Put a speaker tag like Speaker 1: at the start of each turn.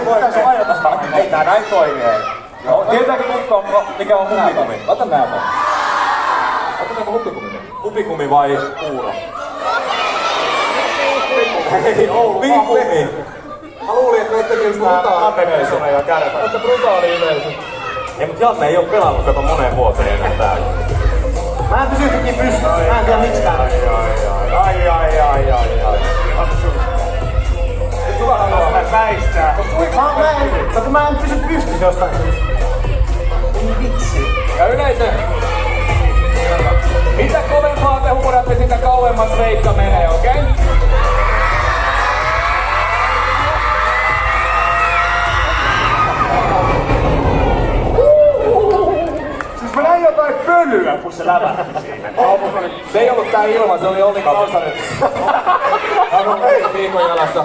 Speaker 1: Pitäis vajata sitä. Ei tää näin toimi. Joo, tietääkö mikä on hupikumi? Ota näytä. Otetaanko hupikumi? Hupikumi vai puuro? Hei, hupikumi! Mä luulin, että oottekin just brutaali ja kärpä. Ootte brutaali yleisö. Ei, mut Janne ei oo pelannut kato moneen vuoteen enää täällä.
Speaker 2: Mä en pysy jotenkin pystyssä. Mä en tiedä miksikään.
Speaker 1: Ai. Nyt sulla haluaa mä väistää.
Speaker 2: Mä en pysy pystyssä jostain syystä. Ei vitsi.
Speaker 1: Ja yleisö. Mitä kovempaa te humoratte, sitä kauemmas Veikka menee, okei? Okay?
Speaker 2: Mä näin jotain pölyä, kun se lävähti siinä.
Speaker 1: Se ei ollut tää ilma, se oli Olli Kalsanen. Hän on viikon jalassa.